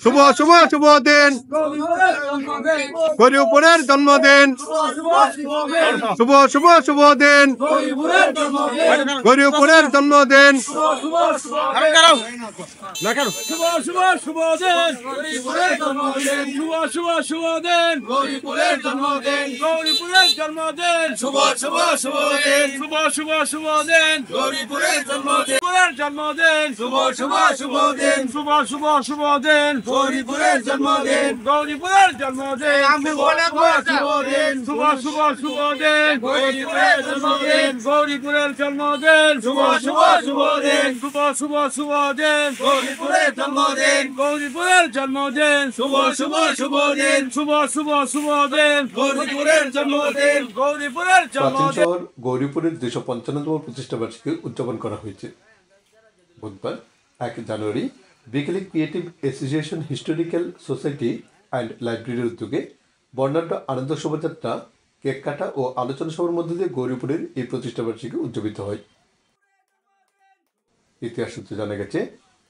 শুভ শুভ শুভ দিন গরিপুরের জন্মদিন শুভ শুভ শুভ দিন গরিপুরের জন্মদিন জন্মদিন শুভ শুভ শুভ দিন শুভ শুভ শুভ দিন গৌরীপুরের জন্মদিন গৌরীপুরের জন্মদিন শুভ দিন শুভ শুভ শুভ দিন গৌরীপুরের জন্মদিন গৌরীপুরের জন্মদিন শুভ শুভ শুভ দিন শুভ শুভ শুভ দিন গৌরীপুরের জন্মদিন গৌরীপুরের জন্মদিন শুভ শুভ শুভ দিন শুভ শুভ শুভ দিন গৌরীপুরের জন্মদিন গৌরীপুরের জন্মদিন। শহর গৌরীপুরের 255তম প্রতিষ্ঠা বার্ষিকী উদযাপন করা হয়েছে বুধবার 1 জানুয়ারি বিকেলে creative association historical society and লাইব্রেরির উদ্যোগে বর্ণাঢ্য আনন্দ শোভাযাত্রা, কেক কাটা ও আলোচনা সভার মধ্যে দিয়ে গৌরীপুরের এই প্রতিষ্ঠা বার্ষিকী উদযাপিত হয়। ইতিহাস সূত্রে জানা গেছে,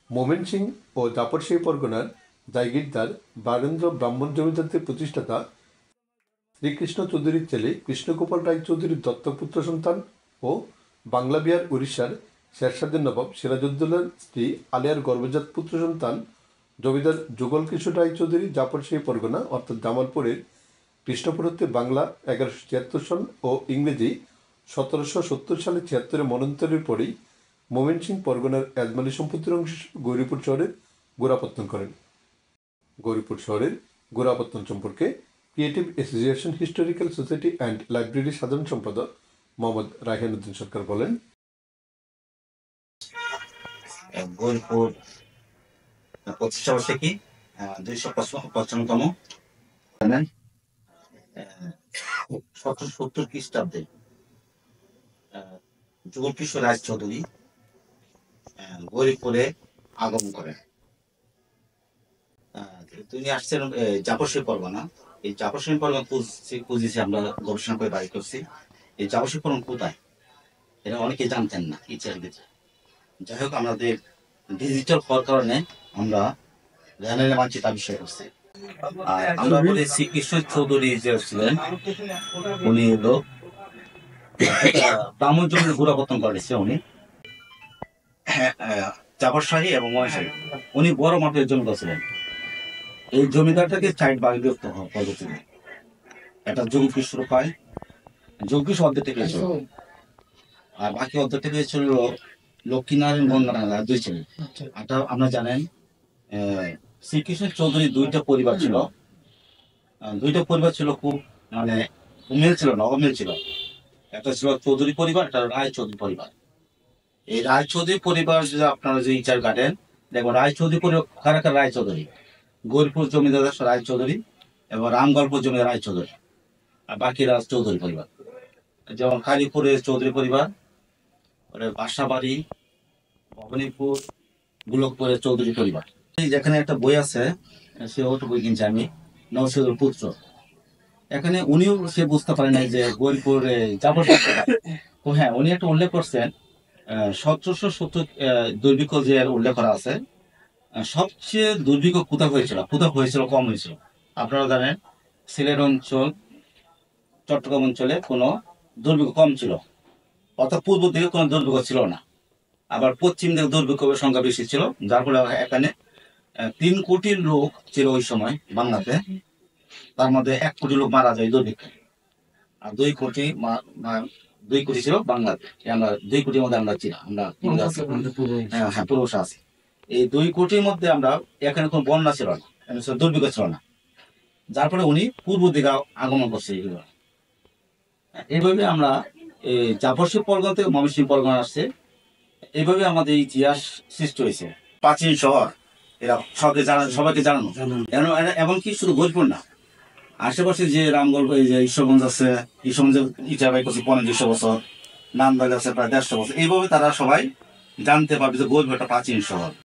মোমেন সিং ও জাফরশাহী পরগনার জায়গিরদার বারেন্দ্র ব্রাহ্মণ জমিদারদের প্রতিষ্ঠাতা শ্রীকৃষ্ণ চৌধুরীর ছেলে কৃষ্ণগোপাল রায়চৌধুরীর দত্তপুত্র সন্তান ও বাংলা বিহার উড়িষ্যার শেরশাদের নবাব সিরাজউদ্দৌলার স্ত্রী আলিয়ার গর্ভজাত পুত্র সন্তান জমিদার যুগল কিশোর রায়চৌধুরী জাফরশাহী পরগনা অর্থাৎ জামালপুরের কৃষ্ণপুর হতে বাংলা 1176 সন ও ইংরেজি 1770 সালে 76 মন্বন্তরের পরেই মোমেন সিং পরগনার এজমালি সম্পত্তির অংশ গৌরীপুর শহরের গোড়াপত্তন করেন। গৌরীপুর শহরের গোড়াপত্তন সম্পর্কে creative association historical society and লাইব্রেরির সাধারণ সম্পাদক মোহাম্মদ রায়হান উদ্দিন সরকার বলেন, গৌরীপুর প্রতিষ্ঠা বার্ষিকী 255তম 1770 খ্রিস্টাব্দে যুগল কিশোর রায়চৌধুরী গৌরীপুরে আগমন করেন। তিনি আসছেন জাফরশাহী পরগনা। এই জাফরশাহী পরগনা খুঁজেছি, আমরা গবেষণা করে বাড়ি করছি। এই জাফরশাহী পরগনা কোথায় এটা অনেকে জানতেন না ইতিহাস। যাই হোক, আমাদের ডিজিটাল হওয়ার কারণে আমরা জ্ঞানের মানচিত্র আবিষ্কার করছি। আর আমরা বলি শ্রীকৃষ্ণ চৌধুরী যে ছিলেন, উনি হলো ব্রাহ্মণ জমির গোড়াপত্তন করেছে। উনি জাফরশাহী এবং মহেশাহী, উনি বড় মাঠের জমিদার ছিলেন। এই জমিদারটাকে 4 ভাগে বিভক্ত হওয়া পদ্ধতিতে একটা যোগকিশোর পায়, যোগকিশোর অর্ধেকটা পেয়েছিল, আর বাকি অর্ধেকটা পেয়েছিল লক্ষ্মীনারায়ণ গঙ্গানারায়ণ, 2 ছেলে। আপনারা জানেন শ্রীকৃষ্ণ চৌধুরী 2টা পরিবার ছিল। 2টা পরিবার ছিল খুব মানে মিল ছিল না, অমিল ছিল। একটা ছিল চৌধুরী পরিবার, একটা রায় চৌধুরী পরিবার। এই রায় চৌধুরী পরিবার যদি আপনারা যে ইচার কাটেন দেখবেন, রায় চৌধুরী পরিবার কারা কারা রায় চৌধুরী, গৌরীপুর জমিদার রায় চৌধুরী এবং রামগড়পুর জমিদার রায় চৌধুরী, আর বাকিরা চৌধুরী পরিবার। যেমন কালীপুরের চৌধুরী পরিবার, বাসাবাড়ি, ভবানীপুর, গোলকপুরের চৌধুরী পরিবার। যেখানে একটা বই আছে, সে ওটা বই কিনছে আমি, নওশাদের পুত্র। এখানে উনিও সে বুঝতে পারে নাই যে গৌরীপুরে জাফরশাহী। তো হ্যাঁ, উনি একটা উল্লেখ করছেন 1770 দুর্ভিক্ষ যে উল্লেখ করা আছে। সবচেয়ে দুর্ভিক্ষ কোথায় হয়েছিল? কম হয়েছিল। আপনারা জানেন সিলেট অঞ্চল, চট্টগ্রাম অঞ্চলে কোনো দুর্ভিক্ষ কম ছিল, অর্থাৎ পূর্ব দিকে কোনো দুর্ভিক্ষ ছিল না। আবার পশ্চিম দিকে দুর্ভিক্ষের সংখ্যা বেশি ছিল, যার ফলে এখানে 3 কোটি লোক ছিল ওই সময় বাংলাতে। তার মধ্যে 1 কোটি লোক মারা যায় দুর্ভিক্ষে, আর 2 কোটি ছিল বাংলাতে। আমরা 2 কোটির মধ্যে আমরা ছিলাম, আমরা পূর্বশা আছি। এই 2 কোটির মধ্যে আমরা এখানে কোনো বন্যা ছিল না, দুর্ভিক্ষ ছিল না, যার ফলে উনি পূর্ব দিকে আগমন করছে। এইভাবে আমরা জাফরশাহী পরগনা থেকে ময়মনসিংহ পরগনা আসছে। এইভাবে আমাদের ইতিহাস সৃষ্টি হয়েছে। প্রাচীন শহর, এরা সবাইকে জানানো, এমনকি শুধু গৌরীপুর না, আশেপাশে যে রামগড়, এই যে ঈশ্বরগঞ্জ আছে, ঈশ্বরগঞ্জ ইটা বাই করছে 2500 বছর, নামবাগ আছে প্রায় 150 বছর। এইভাবে তারা সবাই জানতে পারবে যে গৌরীপুর একটা প্রাচীন শহর।